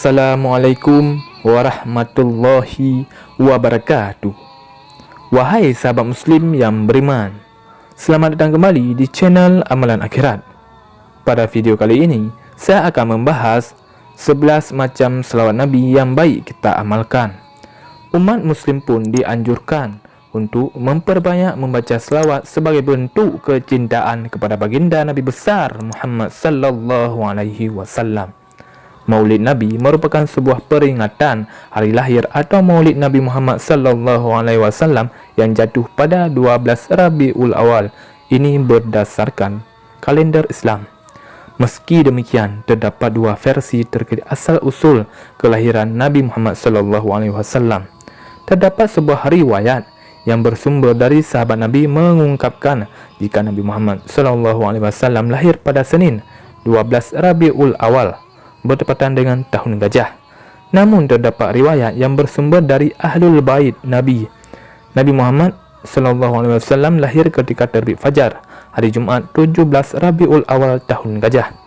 Assalamualaikum warahmatullahi wabarakatuh. Wahai sahabat muslim yang beriman, selamat datang kembali di channel Amalan Akhirat. Pada video kali ini, saya akan membahas 11 macam selawat Nabi yang baik kita amalkan. Umat muslim pun dianjurkan untuk memperbanyak membaca selawat sebagai bentuk kecintaan kepada baginda Nabi besar Muhammad sallallahu alaihi wasallam. Maulid Nabi merupakan sebuah peringatan hari lahir atau Maulid Nabi Muhammad sallallahu alaihi wasallam yang jatuh pada 12 Rabiul Awal. Ini berdasarkan kalender Islam. Meski demikian, terdapat dua versi terkait asal-usul kelahiran Nabi Muhammad sallallahu alaihi wasallam. Terdapat sebuah riwayat yang bersumber dari sahabat Nabi mengungkapkan jika Nabi Muhammad sallallahu alaihi wasallam lahir pada Senin 12 Rabiul Awal bertepatan dengan tahun gajah. Namun terdapat riwayat yang bersumber dari Ahlul Bait Nabi. Nabi Muhammad sallallahu alaihi wasallam lahir ketika terbit fajar hari Jumaat 17 Rabiul Awal tahun gajah.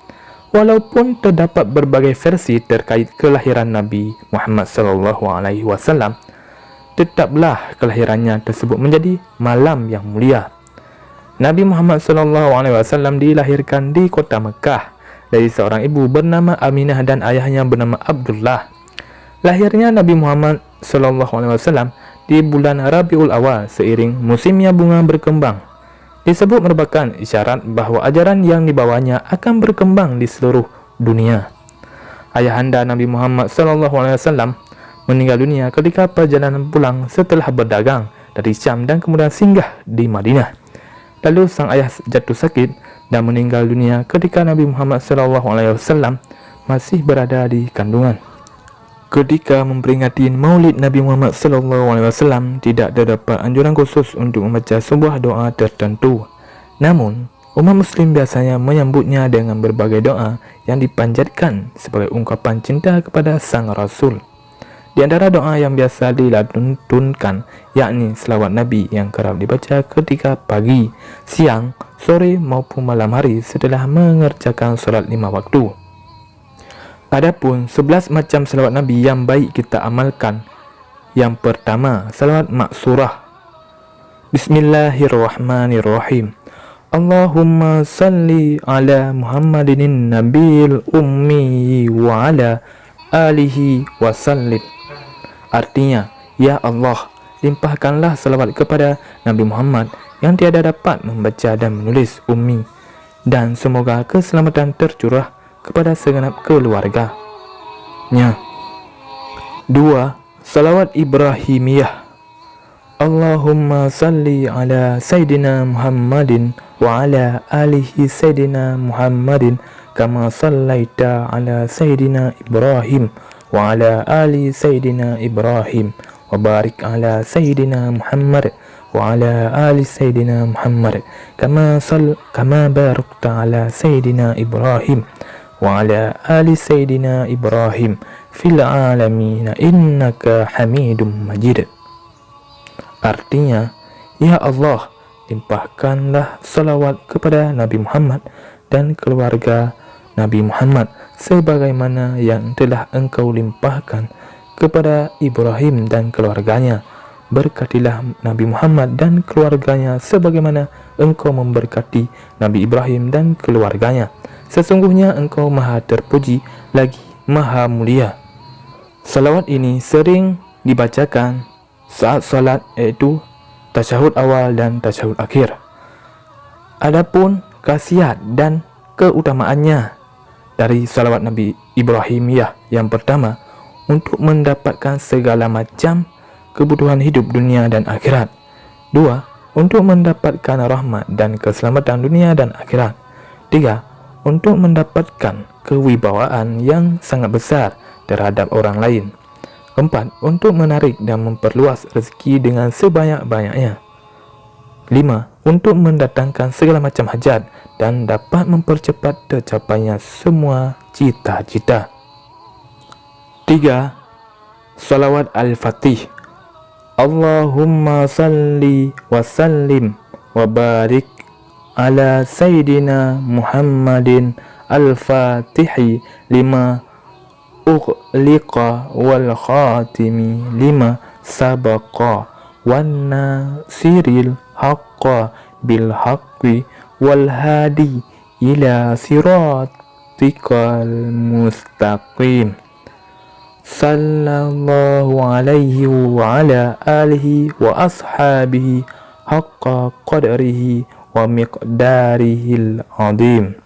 Walaupun terdapat berbagai versi terkait kelahiran Nabi Muhammad sallallahu alaihi wasallam, tetaplah kelahirannya tersebut menjadi malam yang mulia. Nabi Muhammad sallallahu alaihi wasallam dilahirkan di kota Mekah dari seorang ibu bernama Aminah dan ayahnya bernama Abdullah. Lahirnya Nabi Muhammad sallallahu alaihi wasallam di bulan Rabiul Awal seiring musimnya bunga berkembang. Disebut merupakan isyarat bahawa ajaran yang dibawanya akan berkembang di seluruh dunia. Ayahanda Nabi Muhammad sallallahu alaihi wasallam meninggal dunia ketika perjalanan pulang setelah berdagang dari Syam dan kemudian singgah di Madinah. Lalu sang ayah jatuh sakit dan meninggal dunia ketika Nabi Muhammad SAW masih berada di kandungan. Ketika memperingati Maulid Nabi Muhammad SAW, tidak terdapat anjuran khusus untuk membaca sebuah doa tertentu. Namun, umat muslim biasanya menyambutnya dengan berbagai doa yang dipanjatkan sebagai ungkapan cinta kepada sang Rasul. Di antara doa yang biasa dilantunkan yakni selawat Nabi yang kerap dibaca ketika pagi, siang, sore maupun malam hari setelah mengerjakan solat 5 waktu. Adapun 11 macam selawat Nabi yang baik kita amalkan. Yang pertama, selawat maksurah. Bismillahirrahmanirrahim. Allahumma salli ala Muhammadin nabiyil ummi wa ala alihi wa sallim. Artinya, ya Allah, limpahkanlah salawat kepada Nabi Muhammad yang tiada dapat membaca dan menulis ummi, dan semoga keselamatan tercurah kepada segenap keluarganya. 2. Salawat Ibrahimiyah. Allahumma salli ala Sayyidina Muhammadin wa ala alihi Sayyidina Muhammadin kama sallaita ala Sayyidina Ibrahim wa ala ali Sayyidina Ibrahim wa barik ala Sayyidina Muhammad wa ala ali Sayyidina Muhammad kama barakta ala Sayyidina Ibrahim wa ala ali Sayyidina Ibrahim fil alamin innaka Hamidum Majid. Artinya, ya Allah, limpahkanlah salawat kepada Nabi Muhammad dan keluarga Nabi Muhammad sebagaimana yang telah engkau limpahkan kepada Ibrahim dan keluarganya. Berkatilah Nabi Muhammad dan keluarganya sebagaimana engkau memberkati Nabi Ibrahim dan keluarganya. Sesungguhnya engkau maha terpuji lagi maha mulia. Salawat ini sering dibacakan saat salat, yaitu tasyahud awal dan tasyahud akhir. Adapun khasiat dan keutamaannya dari salawat Nabi Ibrahimiyah, yang pertama, untuk mendapatkan segala macam kebutuhan hidup dunia dan akhirat. 2. Untuk mendapatkan rahmat dan keselamatan dunia dan akhirat. 3. Untuk mendapatkan kewibawaan yang sangat besar terhadap orang lain. 4. Untuk menarik dan memperluas rezeki dengan sebanyak-banyaknya. 5. Untuk mendatangkan segala macam hajat dan dapat mempercepat tercapainya semua cita-cita. 3. Salawat Al-Fatih. Allahumma salli wa sallim wa barik ala Sayyidina Muhammadin al-Fatihi lima ughliqa wal khatimi lima sabaqa wan nasiril haqqa bil haqqi wal hadi ila siratikal mustaqim. Sallallahu alaihi wa ala alihi wa ashabihi haqqa qadrihi wa miqdarihil azim.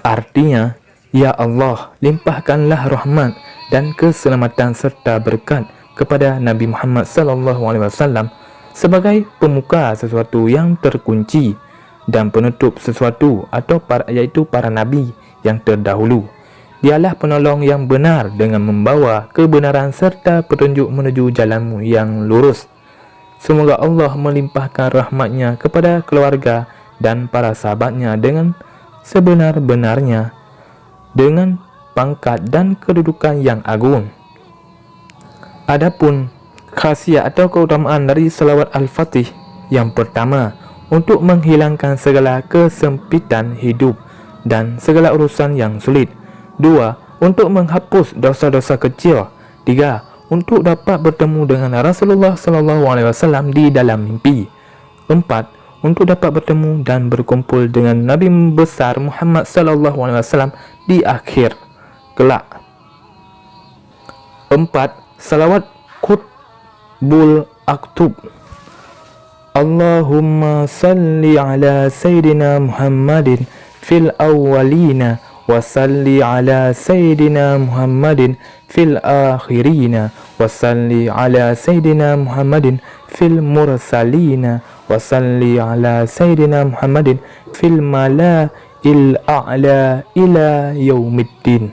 Artinya, ya Allah, limpahkanlah rahmat dan keselamatan serta berkat kepada Nabi Muhammad SAW sebagai pemuka sesuatu yang terkunci dan penutup sesuatu yaitu para nabi yang terdahulu. Dialah penolong yang benar dengan membawa kebenaran serta petunjuk menuju jalanmu yang lurus. Semoga Allah melimpahkan rahmatnya kepada keluarga dan para sahabatnya dengan sebenar-benarnya, dengan pangkat dan kedudukan yang agung. Adapun khasiat atau keutamaan dari salawat Al-Fatih, yang pertama, untuk menghilangkan segala kesempitan hidup dan segala urusan yang sulit. 2. Untuk menghapus dosa-dosa kecil. 3. Untuk dapat bertemu dengan Rasulullah SAW di dalam mimpi. 4. Untuk dapat bertemu dan berkumpul dengan Nabi besar Muhammad SAW di akhir kelak. 4. Salawat Qutbul Aktub. Allahumma salli ala Sayyidina Muhammadin fil awwalina wa salli ala Sayyidina Muhammadin fil akhirina wa salli ala Sayyidina Muhammadin fil mursalina wa salli ala Sayyidina Muhammadin fil mala'il a'la ila yaumiddin.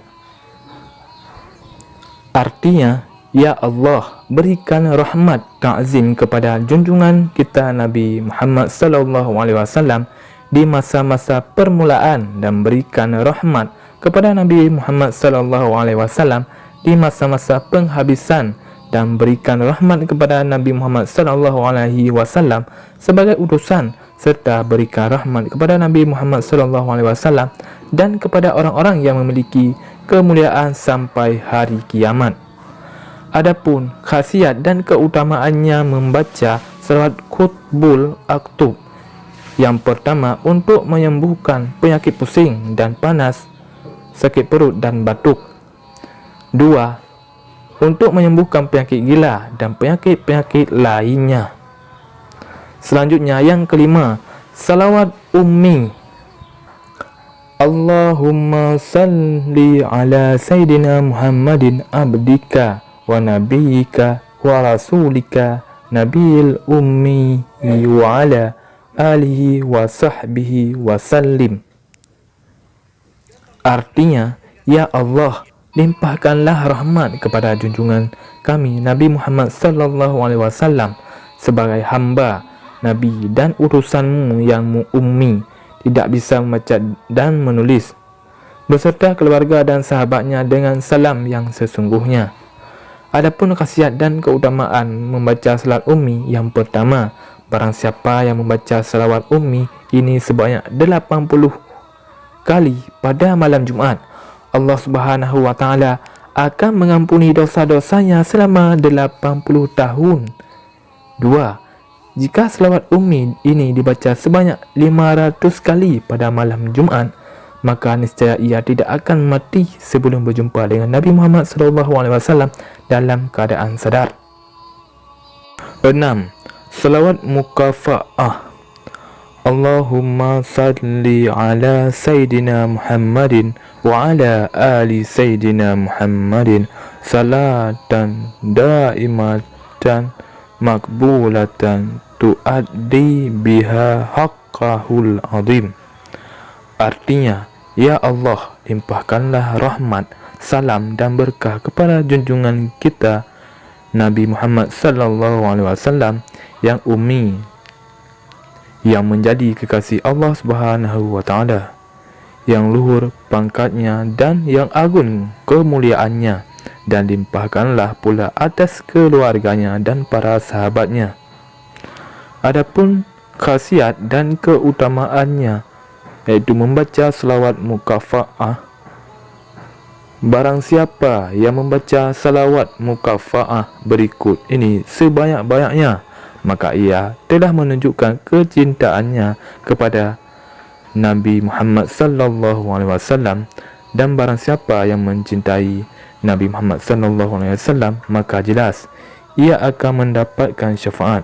Artinya, ya Allah, berikan rahmat ta'zim kepada junjungan kita Nabi Muhammad SAW di masa-masa permulaan dan berikan rahmat kepada Nabi Muhammad SAW di masa-masa penghabisan dan berikan rahmat kepada Nabi Muhammad SAW sebagai utusan serta berikan rahmat kepada Nabi Muhammad SAW dan kepada orang-orang yang memiliki kemuliaan sampai hari kiamat. Adapun khasiat dan keutamaannya membaca salawat Qutbul Aktub. Yang pertama, untuk menyembuhkan penyakit pusing dan panas, sakit perut dan batuk. 2. Untuk menyembuhkan penyakit gila dan penyakit-penyakit lainnya. Selanjutnya, yang kelima, salawat ummi. Allahumma salli ala Sayyidina Muhammadin abdika wa nabiyyika wa rasulika nabiyil ummi wa ala alihi wa sahbihi wa sallim. Artinya, ya Allah, limpahkanlah rahmat kepada junjungan kami Nabi Muhammad SAW sebagai hamba, nabi dan utusanmu yang ummi, tidak bisa membaca dan menulis, beserta keluarga dan sahabatnya dengan salam yang sesungguhnya. Adapun khasiat dan keutamaan membaca salawat ummi, yang pertama, barang siapa yang membaca salawat ummi ini sebanyak 80 kali pada malam Jumaat, Allah Subhanahu wa taala akan mengampuni dosa-dosanya selama 80 tahun. 2. Jika salawat ummi ini dibaca sebanyak 500 kali pada malam Jumaat, maka niscaya ia tidak akan mati sebelum berjumpa dengan Nabi Muhammad SAW dalam keadaan sadar. 6. Salawat mukafa'ah. Allahumma salli ala Sayyidina Muhammadin wa ala ali Sayyidina Muhammadin salatan daimatan makbulatan tuaddi biha haqqahul azim. Artinya, ya Allah, limpahkanlah rahmat, salam dan berkah kepada junjungan kita Nabi Muhammad SAW yang ummi, yang menjadi kekasih Allah Subhanahu wa taala, yang luhur pangkatnya dan yang agung kemuliaannya, dan limpahkanlah pula atas keluarganya dan para sahabatnya. Adapun khasiat dan keutamaannya, yaitu membaca selawat mukafa'ah, Barang siapa yang membaca salawat mukafa'ah berikut ini sebanyak-banyaknya, maka ia telah menunjukkan kecintaannya kepada Nabi Muhammad sallallahu alaihi wasallam. Dan barang siapa yang mencintai Nabi Muhammad sallallahu alaihi wasallam, maka jelas ia akan mendapatkan syafaat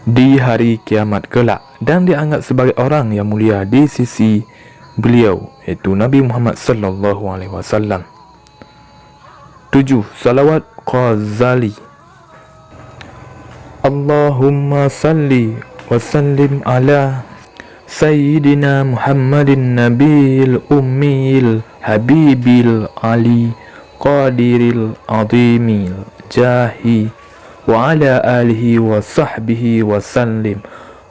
di hari kiamat kelak dan dianggap sebagai orang yang mulia di sisi beliau, iaitu Nabi Muhammad sallallahu alaihi wasallam. 7. Salawat Ghazali. Allahumma salli wa sallim ala Sayyidina Muhammadin Nabil Ummil Habibil Ali Qadiril Azimil Jahi wa ala alihi wa sahbihi wa sallim.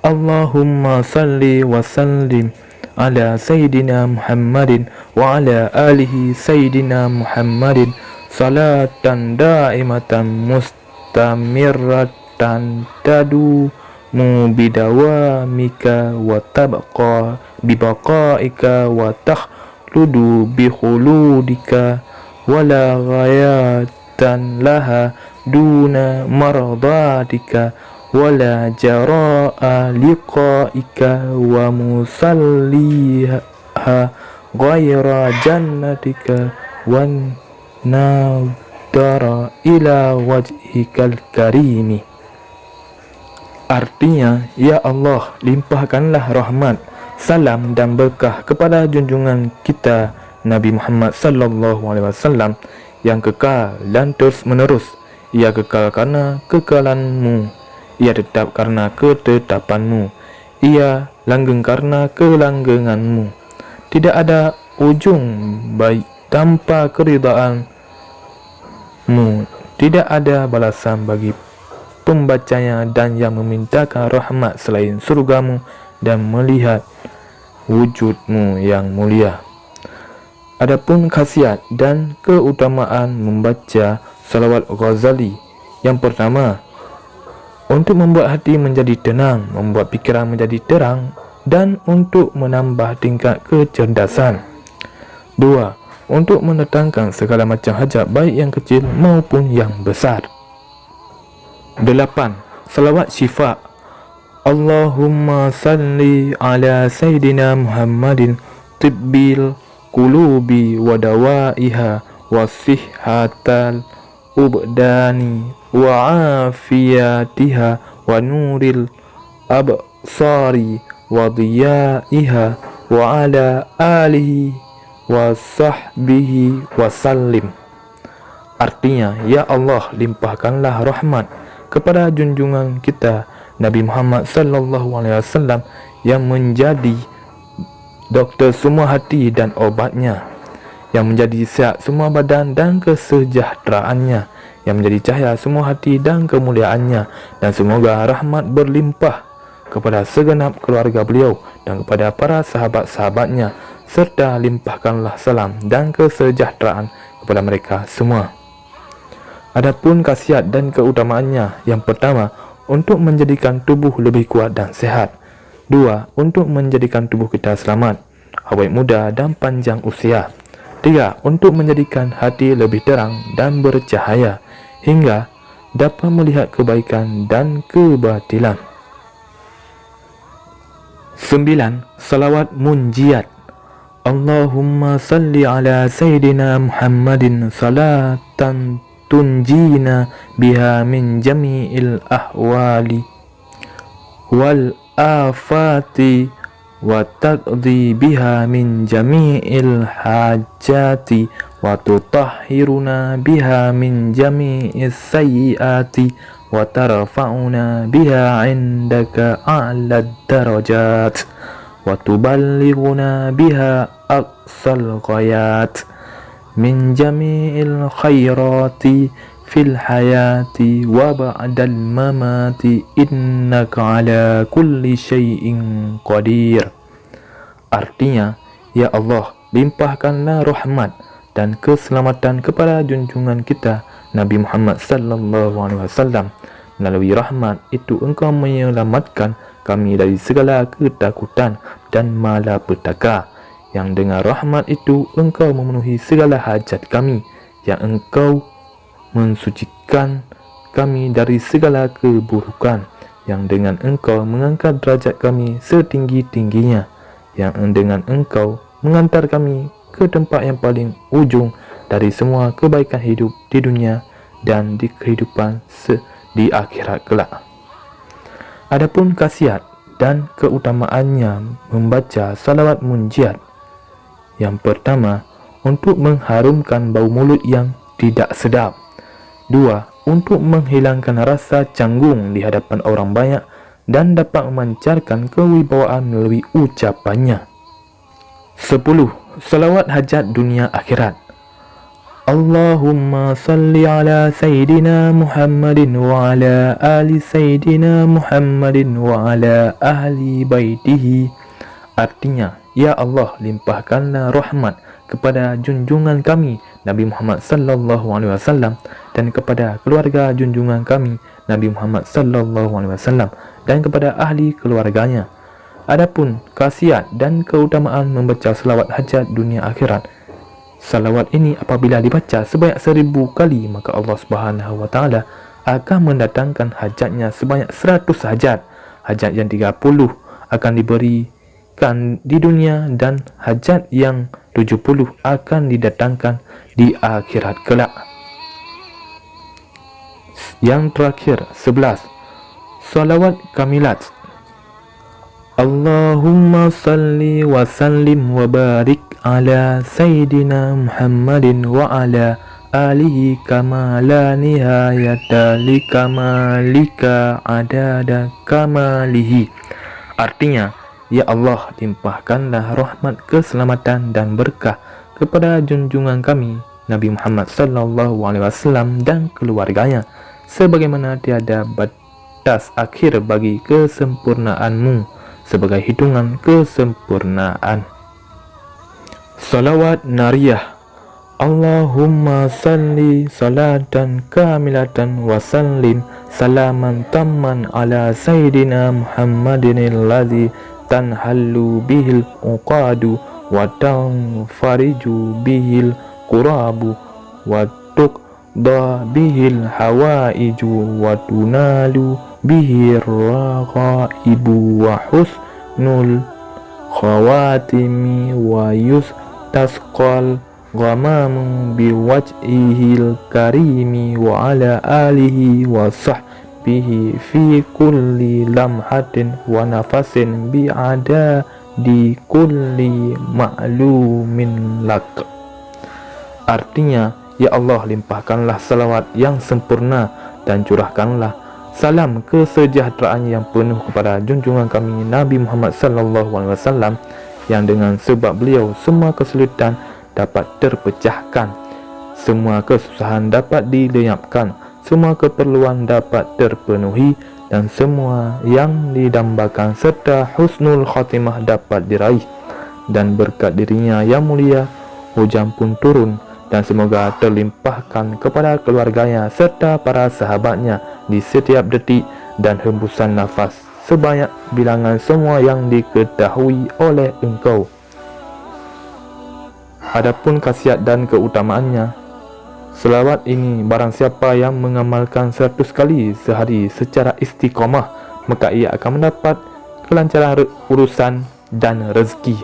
Allahumma salli wa sallim ala Sayyidina Muhammadin wa ala alihi Sayyidina Muhammadin salatan daimatan mustamirratan tadumu bidawamika wa tabqa bibaqaika wa takhludu bikhuludika wala ghayatan laha duna maradatika wala jara'a liqa'ika wa musalliha ghayra jannatika wan nadara ila wajhikal karimi. Artinya, ya Allah, limpahkanlah rahmat, salam dan berkah kepada junjungan kita Nabi Muhammad sallallahu alaihi wasallam yang kekal dan terus menerus. Ia kekal karena kekalanmu, ia tetap karena ketetapanmu, ia langgeng karena kelanggenganmu. Tidak ada ujung baik tanpa keridaanmu, tidak ada balasan bagi pembacanya dan yang memintakan rahmat selain surgamu dan melihat wujudmu yang mulia. Adapun khasiat dan keutamaan membaca salawat Ghazali, yang pertama, untuk membuat hati menjadi tenang, membuat pikiran menjadi terang, dan untuk menambah tingkat kecerdasan. 2. Untuk mendatangkan segala macam hajat, baik yang kecil maupun yang besar. 8. Salawat syifa. Allahumma salli ala Sayyidina Muhammadin tibbil qulubi wa dawaiha wa sihhatal ubdani wa afiyatiha wa nuril absari wa diyaiha wa ala alihi wa sahbihi wa sallim. Artinya, ya Allah, limpahkanlah rahmat kepada junjungan kita Nabi Muhammad sallallahu alaihi wasallam yang menjadi doktor semua hati dan obatnya, yang menjadi sihat semua badan dan kesejahteraannya, yang menjadi cahaya semua hati dan kemuliaannya, dan semoga rahmat berlimpah kepada segenap keluarga beliau dan kepada para sahabat-sahabatnya, serta limpahkanlah salam dan kesejahteraan kepada mereka semua. Adapun khasiat dan keutamaannya, yang pertama, untuk menjadikan tubuh lebih kuat dan sehat. 2. Untuk menjadikan tubuh kita selamat, awet muda dan panjang usia. 3. Untuk menjadikan hati lebih terang dan bercahaya hingga dapat melihat kebaikan dan kebatilan. 9. Salawat munjiat. Allahumma salli ala Sayyidina Muhammadin salatan tunjina biha min jami'il ahwali wal afati wa taqdi biha min jami'il hajati wa tutahhiruna biha min jami'is sayyiati wa tarfa'una biha 'indaka a'la darajat wa tuballighuna biha aqsal ghayat min jami'il khairati fil hayati wa ba'dal mamati innaka ala kulli syai'in qadir. Artinya, ya Allah, limpahkanlah rahmat dan keselamatan kepada junjungan kita Nabi Muhammad sallallahu alaihi wasallam. Melalui rahmat itu engkau menyelamatkan kami dari segala ketakutan dan malapetaka. yang dengan rahmat itu Engkau memenuhi segala hajat kami, yang Engkau mensucikan kami dari segala keburukan, yang dengan Engkau mengangkat derajat kami setinggi-tingginya, yang dengan Engkau mengantar kami ke tempat yang paling ujung dari semua kebaikan hidup di dunia dan di kehidupan di akhirat kelak. Adapun khasiat dan keutamaannya membaca salawat munjiat. Yang pertama, untuk mengharumkan bau mulut yang tidak sedap. 2. Untuk menghilangkan rasa canggung di hadapan orang banyak dan dapat memancarkan kewibawaan melalui ucapannya. 10. Salawat hajat dunia akhirat. Allahumma salli ala Sayyidina Muhammadin wa ala ali Sayyidina Muhammadin wa ala ahli baitihi. Artinya, ya Allah, limpahkanlah rahmat kepada junjungan kami Nabi Muhammad sallallahu alaihi wasallam dan kepada keluarga junjungan kami Nabi Muhammad sallallahu alaihi wasallam dan kepada ahli keluarganya. Adapun khasiat dan keutamaan membaca selawat hajat dunia akhirat. Salawat ini apabila dibaca sebanyak 1000 kali, maka Allah Subhanahu wa taala akan mendatangkan hajatnya sebanyak 100 hajat. Hajat yang 30 akan diberikan di dunia dan hajat yang 70 akan didatangkan di akhirat kelak. Yang terakhir, 11. Salawat kamilat. Allahumma salli wa sallim wa barik ala Sayyidina Muhammadin wa ala alihi kama la nihayata li kamalika adada kamalihi. Artinya, ya Allah, limpahkanlah rahmat, keselamatan dan berkah kepada junjungan kami Nabi Muhammad sallallahu alaihi wasallam dan keluarganya, sebagaimana tiada batas akhir bagi kesempurnaanmu sebagai hitungan kesempurnaan. Salawat nariyah. Allahumma salli salatan kamilatan wa sallim salaman tamman ala Sayyidina Muhammadin alladhi tanhallu bihil uqadu wa tanfariju bihil qurabu wa tuqda bihil hawaiju wa tunalu bihir raqaibu wa husnul khawatimi wa yustasqal ghamamu biwajhihil karimi wa ala alihi wa sahbihi fi kulli lamhatin wa nafasin bi'ada di kulli ma'lumin lak. Artinya, ya Allah, limpahkanlah salawat yang sempurna dan curahkanlah salam kesejahteraan yang penuh kepada junjungan kami Nabi Muhammad sallallahu alaihi wasallam, yang dengan sebab beliau semua kesulitan dapat terpecahkan, semua kesusahan dapat dilenyapkan, semua keperluan dapat terpenuhi, dan semua yang didambakan serta husnul khatimah dapat diraih. Dan berkat dirinya yang mulia, hujan pun turun dan semoga terlimpahkan kepada keluarganya serta para sahabatnya di setiap detik dan hembusan nafas sebanyak bilangan semua yang diketahui oleh Engkau. Adapun khasiat dan keutamaannya, selawat ini barang siapa yang mengamalkan 100 kali sehari secara istiqamah, maka ia akan mendapat kelancaran urusan dan rezeki.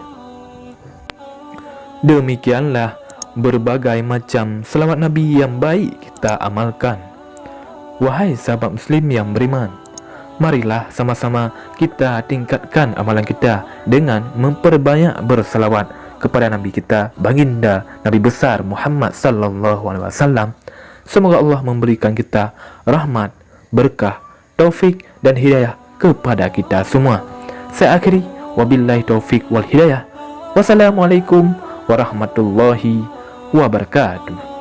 Demikianlah berbagai macam selawat Nabi yang baik kita amalkan. Wahai sahabat Muslim yang beriman, marilah sama-sama kita tingkatkan amalan kita dengan memperbanyak berselawat kepada Nabi kita, baginda Nabi besar Muhammad sallallahu alaihi wasallam. Semoga Allah memberikan kita rahmat, berkah, taufik dan hidayah kepada kita semua. Saya akhiri, wabillahi taufik wal hidayah. Wassalamualaikum warahmatullahi wabarakatuh.